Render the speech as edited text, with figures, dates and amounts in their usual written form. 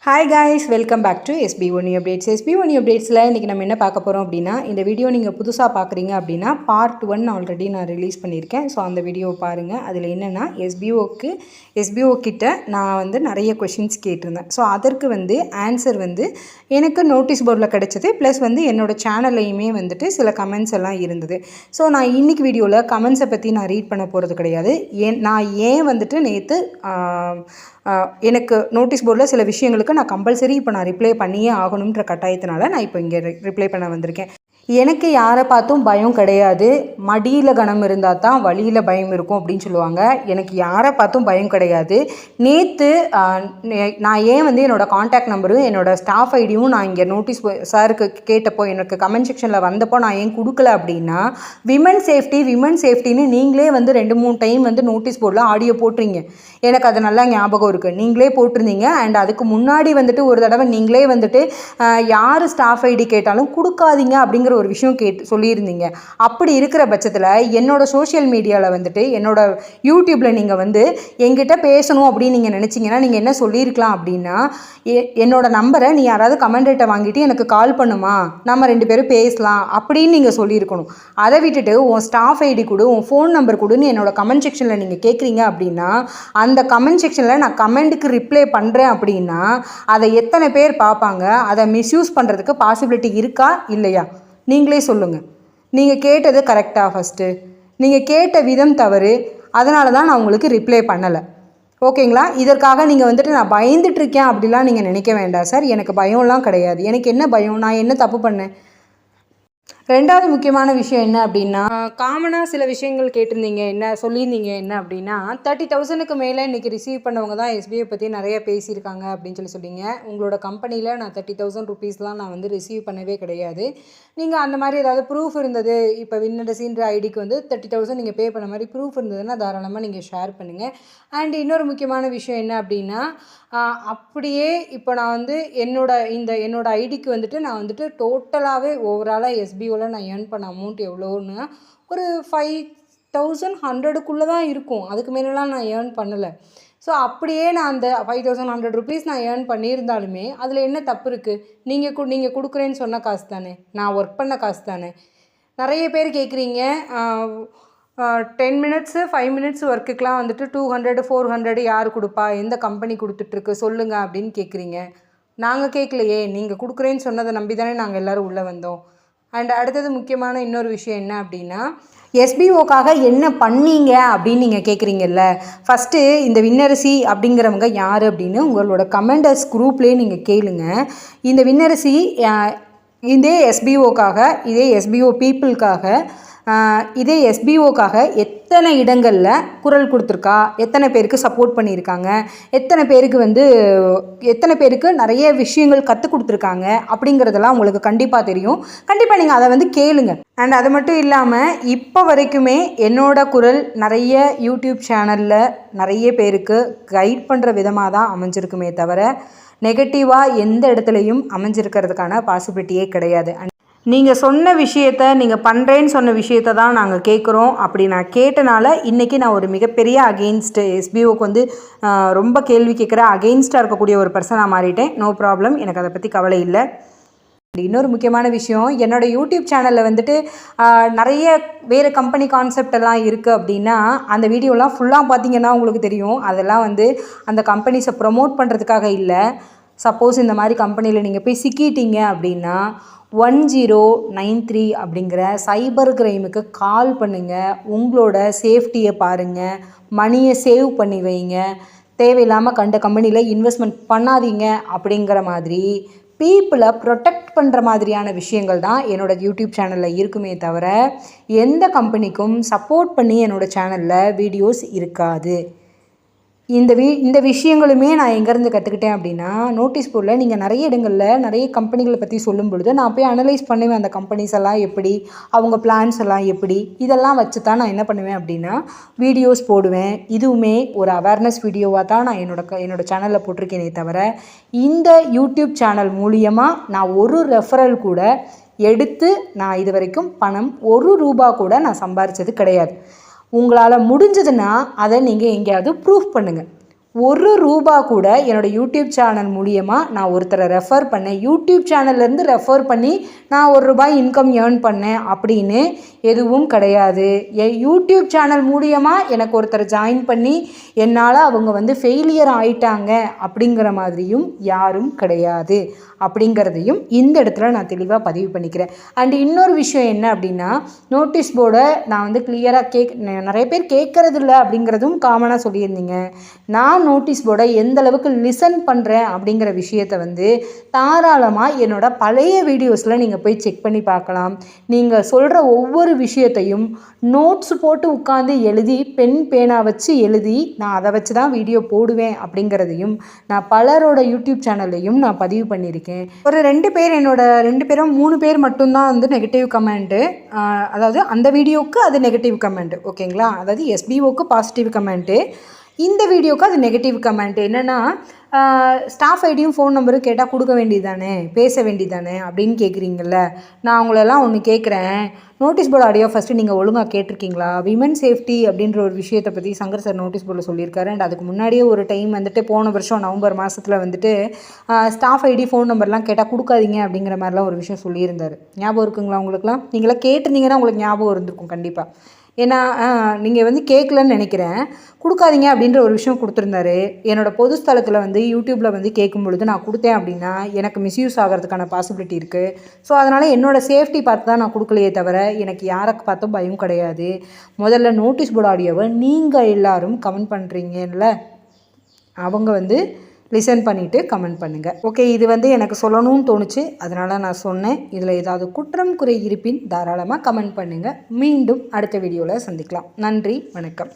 Hi guys, welcome back to SB1 updates. SB1 அப்டேட்ஸில் இன்றைக்கி நம்ம என்ன பார்க்க போகிறோம் அப்படின்னா, இந்த வீடியோ நீங்கள் புதுசாக பார்க்குறீங்க அப்படின்னா பார்ட் 1 ஆல்ரெடி நான் ரிலீஸ் பண்ணியிருக்கேன். ஸோ அந்த வீடியோவை பாருங்கள். அதில் என்னென்னா SBO கிட்ட நான் நிறைய கொஷின்ஸ் கேட்டிருந்தேன். ஸோ அதற்கு ஆன்சர் எனக்கு நோட்டீஸ் போர்டில் கிடச்சிது. ப்ளஸ் என்னோடய சேனல்லையுமே சில கமெண்ட்ஸ் எல்லாம் இருந்தது. ஸோ நான் இன்றைக்கி வீடியோவில் கமெண்ட்ஸை பற்றி நான் ரீட் பண்ண போகிறது கிடையாது. நான் ஏன் நேற்று எனக்கு நோட்டீஸ் போர்டில் சில விஷயங்களுக்கு நான் கம்பல்சரி இப்போ நான் ரிப்ளை பண்ணியே ஆகணுன்ற கட்டாயத்தினால நான் இப்போ இங்கே ரிப்ளை பண்ண வந்திருக்கேன். எனக்கு யாரை பார்த்தும் பயம் கிடையாது. மடியில் கனம் இருந்தால் தான் வழியில் பயம் இருக்கும் அப்படின்னு சொல்லுவாங்க. எனக்கு யாரை பார்த்தும் பயம் கிடையாது. நேற்று நான் ஏன் என்னோடய காண்டாக்ட் நம்பரும் என்னோடய ஸ்டாஃப் ஐடியும் நான் இங்கே நோட்டீஸ் சாருக்கு கேட்டப்போ எனக்கு கமெண்ட் செக்ஷனில் வந்தப்போ நான் ஏன் கொடுக்கல அப்படின்னா, விமன் சேஃப்டின்னு நீங்களே 2-3 டைம் நோட்டீஸ் போர்டில் ஆடியோ போட்டுறீங்க. எனக்கு அது நல்லா ஞாபகம் இருக்குது. நீங்களே போட்டிருந்தீங்க. அண்ட் அதுக்கு முன்னாடி ஒரு தடவை நீங்களே யார் ஸ்டாஃப் ஐடி கேட்டாலும் கொடுக்காதீங்க அப்படிங்கிற ஒரு விஷயம் சொல்லியிருந்தீங்க. அப்படி இருக்கிற பட்சத்தில் என்னோட சோஷியல் மீடியாவில் என்னோட யூடியூப்பில் நீங்கள் என்கிட்ட பேசணும் அப்படின்னு நீங்கள் நினச்சிங்கன்னா நீங்கள் என்ன சொல்லியிருக்கலாம் அப்படின்னா, என்னோட நம்பரை நீ யாராவது கமெண்டேட்டை வாங்கிட்டு எனக்கு கால் பண்ணுமா, நம்ம 2 பேரும் பேசலாம் அப்படின்னு நீங்கள் சொல்லியிருக்கணும். அதை விட்டுட்டு உன் ஸ்டாஃப் ஐடி கொடு, உன் ஃபோன் நம்பர் கொடுன்னு என்னோட கமெண்ட் செக்ஷனில் நீங்கள் கேட்குறீங்க அப்படின்னா, அந்த கமெண்ட் செக்ஷனில் நான் கமெண்ட்டுக்கு ரிப்ளை பண்ணுறேன் அப்படின்னா அதை எத்தனை பேர் பார்ப்பாங்க? அதை மிஸ்யூஸ் பண்ணுறதுக்கு பாசிபிலிட்டி இருக்கா இல்லையா? நீங்களே சொல்லுங்கள். நீங்கள் கேட்டது கரெக்டாக? ஃபஸ்ட்டு நீங்கள் கேட்ட விதம் தவறு. அதனால தான் நான் உங்களுக்கு ரிப்ளை பண்ணலை. ஓகேங்களா? இதற்காக நீங்கள் நான் பயந்துட்டுருக்கேன் அப்படிலாம் நீங்கள் நினைக்க வேண்டாம் சார். எனக்கு பயம்லாம் கிடையாது. எனக்கு என்ன பயம்? நான் என்ன தப்பு பண்ணேன்? ரெண்டாவது முக்கியமான விஷயம் என்ன அப்படின்னா, காமனாக சில விஷயங்கள் கேட்டிருந்தீங்க. என்ன சொல்லியிருந்தீங்க என்ன அப்படின்னா, 30,000க்கு மேலே இன்றைக்கி ரிசீவ் பண்ணவங்க தான் SBI பற்றி நிறைய பேசியிருக்காங்க அப்படின்னு சொல்லிங்க. உங்களோட கம்பெனியில் நான் 30,000 ருபீஸ்லாம் நான் ரிசீவ் பண்ணவே கிடையாது. நீங்கள் அந்த மாதிரி ஏதாவது ப்ரூஃப் இருந்தது, இப்போ வின்னரசின்ற ஐடிக்கு 30,000 நீங்கள் பே பண்ண மாதிரி ப்ரூஃப் இருந்ததுன்னா தாராளமாக நீங்கள் ஷேர் பண்ணுங்கள். அண்ட் இன்னொரு முக்கியமான விஷயம் என்ன அப்படின்னா, அப்படியே இப்போ நான் என்னோட ஐடிக்கு நான் டோட்டலாகவே ஓவராலாக SBOவில் நான் ஏர்ன் பண்ண அமௌண்ட் எவ்வளோன்னா ஒரு 5,100க்குள்ளே தான் இருக்கும். அதுக்கு மேலெலாம் நான் ஏர்ன் பண்ணலை. ஸோ அப்படியே நான் அந்த 5,100 ருபீஸ் நான் ஏர்ன் பண்ணியிருந்தாலுமே அதில் என்ன தப்பு இருக்குது? நீங்கள் கொடுக்குறேன்னு சொன்ன காசு தானே, நான் ஒர்க் பண்ண காசு தானே. நிறைய பேர் கேட்குறீங்க, 10 மினிட்ஸு 5 மினிட்ஸ் ஒர்க்குக்கெலாம் 200 400 யார் கொடுப்பா, எந்த கம்பெனி கொடுத்துட்ருக்கு சொல்லுங்கள் அப்படின்னு கேட்குறீங்க. நாங்கள் கேட்கலையே, நீங்கள் கொடுக்குறேன்னு சொன்னதை நம்பி தானே நாங்கள் எல்லோரும் உள்ளே வந்தோம். அண்ட் அடுத்தது முக்கியமான இன்னொரு விஷயம் என்ன அப்படின்னா, SBOக்காக என்ன பண்ணீங்க அப்படின்னு நீங்கள் கேட்குறீங்கல்ல. ஃபஸ்ட்டு இந்த வின்னரசி அப்படிங்கிறவங்க யார் அப்படின்னு உங்களோட கமெண்டர்ஸ் குரூப்லேயே நீங்கள் கேளுங்க. இந்த வின்னரசி இதே SBOக்காக, இதே SBO பீப்புளுக்காக, இதே SBOக்காக எத்தனை இடங்களில் குரல் கொடுத்துருக்கா, எத்தனை பேருக்கு சப்போர்ட் பண்ணியிருக்காங்க, எத்தனை பேருக்கு நிறைய விஷயங்கள் கற்றுக் கொடுத்துருக்காங்க அப்படிங்கிறதெல்லாம் உங்களுக்கு கண்டிப்பாக தெரியும். கண்டிப்பாக நீங்கள் அதை கேளுங்க. அண்ட் அது மட்டும் இல்லாமல் இப்போ வரைக்குமே என்னோட குரல் நிறைய யூடியூப் சேனலில் நிறைய பேருக்கு கைட் பண்ணுற விதமாக தான் அமைஞ்சிருக்குமே தவிர நெகட்டிவாக எந்த இடத்துலையும் அமைஞ்சிருக்கிறதுக்கான பாசிபிலிட்டியே கிடையாது. நீங்கள் சொன்ன விஷயத்தை, நீங்கள் பண்ணுறேன்னு சொன்ன விஷயத்தை தான் நாங்கள் கேட்குறோம். அப்படி நான் கேட்டனால இன்றைக்கி நான் ஒரு மிகப்பெரிய அகெயின்ஸ்ட்டு SBOக்கு ரொம்ப கேள்வி கேட்குற அகெயின்ஸ்டாக இருக்கக்கூடிய ஒரு பர்சனாக மாறிட்டேன். நோ ப்ராப்ளம், எனக்கு அதை பற்றி கவலை இல்லை. இன்னொரு முக்கியமான விஷயம், என்னோடய யூடியூப் சேனலில் நிறைய வேறு கம்பெனி கான்செப்ட் எல்லாம் இருக்குது அப்படின்னா அந்த வீடியோலாம் ஃபுல்லாக பார்த்தீங்கன்னா உங்களுக்கு தெரியும். அதெல்லாம் அந்த கம்பெனிஸை ப்ரமோட் பண்ணுறதுக்காக இல்லை. சப்போஸ் இந்த மாதிரி கம்பெனியில் நீங்கள் போய் சிக்கிட்டீங்க அப்படின்னா 1093 அப்படிங்கிற சைபர் கிரைமுக்கு கால் பண்ணுங்கள். உங்களோட சேஃப்டியை பாருங்கள், மணியை சேவ் பண்ணி வைங்க, தேவையில்லாமல் கண்ட கம்பெனியில் இன்வெஸ்ட்மெண்ட் பண்ணாதீங்க அப்படிங்கிற மாதிரி பீப்புளை ப்ரொடெக்ட் பண்ணுற மாதிரியான விஷயங்கள் தான் என்னோடய யூடியூப் சேனலில் இருக்குமே தவிர எந்த கம்பெனிக்கும் சப்போர்ட் பண்ணி என்னோடய சேனலில் வீடியோஸ் இருக்காது. இந்த விஷயங்களுமே நான் எங்கேருந்து கற்றுக்கிட்டேன் அப்படின்னா, நோட்டீஸ் போர்டில் நீங்கள் நிறைய இடங்களில் நிறைய கம்பெனிகளை பற்றி சொல்லும் பொழுது நான் போய் அனலைஸ் பண்ணுவேன். அந்த கம்பெனிஸ் எல்லாம் எப்படி, அவங்க பிளான்ஸ் எல்லாம் எப்படி, இதெல்லாம் வச்சு தான் நான் என்ன பண்ணுவேன் அப்படின்னா வீடியோஸ் போடுவேன். இதுவுமே ஒரு அவேர்னஸ் வீடியோவாக தான் நான் என்னோட சேனலில் போட்டிருக்கேனே தவிர இந்த யூடியூப் சேனல் மூலியமாக நான் ஒரு ரெஃபரல் கூட எடுத்து நான் இது வரைக்கும் பணம் ₹1 கூட நான் சம்பாரித்தது கிடையாது. உங்களால் முடிஞ்சதுன்னா அதை நீங்கள் எங்கேயாவது ப்ரூஃப் பண்ணுங்கள். ரூபா கூட என்னோடய யூடியூப் சேனல் மூலியமாக நான் ஒருத்தரை ரெஃபர் பண்ணேன், யூடியூப் சேனல்லேருந்து ரெஃபர் பண்ணி நான் ரூபாய் இன்கம் ஏர்ன் பண்ணேன் அப்படின்னு எதுவும் கிடையாது. என் யூடியூப் சேனல் மூலியமாக எனக்கு ஒருத்தர் ஜாயின் பண்ணி என்னால் அவங்க வந்து ஃபெயிலியர் ஆயிட்டாங்க அப்படிங்கிற மாதிரியும் யாரும் கிடையாது அப்படிங்கிறதையும் இந்த இடத்துல நான் தெளிவாக பதிவு பண்ணிக்கிறேன். அண்ட் இன்னொரு விஷயம் என்ன அப்படின்னா, நோட்டீஸ் போர்டை நான் வந்து கிளியராக நிறைய பேர் கேட்குறதில்ல அப்படிங்கிறதும் காமனாக சொல்லியிருந்தீங்க. நான் நோட்டீஸ் போர்டை எந்த அளவுக்கு லிசன் பண்ணுறேன் அப்படிங்கிற விஷயத்தை வந்து தாராளமாக என்னோட பழைய வீடியோஸில் நீங்கள் போய் செக் பண்ணி பார்க்கலாம். நீங்கள் சொல்கிற ஒவ்வொரு விஷயத்தையும் நோட்ஸ் போட்டு உட்காந்து எழுதி பென் பேனா வச்சு எழுதி நான் அதை வச்சு தான் வீடியோ போடுவேன் அப்படிங்கிறதையும் நான் பலரோட யூடியூப் சேனல்லையும் நான் பதிவு பண்ணியிருக்கேன். ஒரு 2 பேர் என்னோட 2 பேரும் 3 பேர் மட்டும்தான் வந்து நெகட்டிவ் கமெண்ட்டு, அதாவது அந்த வீடியோவுக்கு அது நெகட்டிவ் கமெண்ட், ஓகேங்களா? அதாவது எஸ்பிஓக்கு பாசிட்டிவ் கமெண்ட்டு, இந்த வீடியோவுக்கு அது நெகட்டிவ் கமெண்ட். என்னென்னா ஸ்டாஃப் ஐடியும் ஃபோன் நம்பரும் கேட்டால் கொடுக்க வேண்டியதானே, பேச வேண்டியதானே அப்படின்னு கேட்குறீங்கள. நான் அவங்களெல்லாம் ஒன்று கேட்குறேன், நோட்டீஸ் போர்டு ஆடியோ ஃபஸ்ட்டு நீங்கள் ஒழுங்காக கேட்டிருக்கீங்களா? விமன் சேஃப்டி அப்படின்ற ஒரு விஷயத்தை பற்றி சங்கர் சார் நோட்டீஸ் போர்டில் சொல்லியிருக்காரு. அண்ட் அதுக்கு முன்னாடியே ஒரு டைம் வந்துட்டு போன வருஷம் நவம்பர் மாதத்தில் வந்துட்டு ஸ்டாஃப் ஐடி ஃபோன் நம்பர்லாம் கேட்டால் கொடுக்காதீங்க அப்படிங்கிற மாதிரிலாம் ஒரு விஷயம் சொல்லியிருந்தார். ஞாபகம் இருக்குங்களா உங்களுக்குலாம்? நீங்களாம் கேட்டிருந்தீங்கன்னா உங்களுக்கு ஞாபகம் இருந்திருக்கும் கண்டிப்பாக. ஏன்னா நீங்கள் வந்து கேட்கலன்னு நினைக்கிறேன், கொடுக்காதீங்க அப்படின்ற ஒரு விஷயம் கொடுத்துருந்தாரு. என்னோடய பொது ஸ்தலத்தில் வந்து யூடியூப்பில் வந்து கேட்கும் பொழுது நான் கொடுத்தேன் அப்படின்னா எனக்கு மிஸ்யூஸ் ஆகிறதுக்கான பாசிபிலிட்டி இருக்குது. ஸோ அதனால் என்னோடய சேஃப்டி பார்த்து தான் நான் கொடுக்கலையே தவிர எனக்கு யாருக்கு பார்த்தும் பயம் கிடையாது. முதல்ல நோட்டீஸ் போர்டு ஆடியோவை நீங்கள் எல்லோரும் கமெண்ட் பண்ணுறீங்கல்ல, அவங்க வந்து லிசன் பண்ணிவிட்டு கமெண்ட் பண்ணுங்கள். ஓகே, இது வந்து எனக்கு சொல்லணும்னு தோணுச்சு, அதனால் நான் சொன்னேன். இதில் ஏதாவது குற்றம் குறை இருப்பின் தாராளமாக கமெண்ட் பண்ணுங்கள். மீண்டும் அடுத்த வீடியோவில் சந்திக்கலாம். நன்றி, வணக்கம்.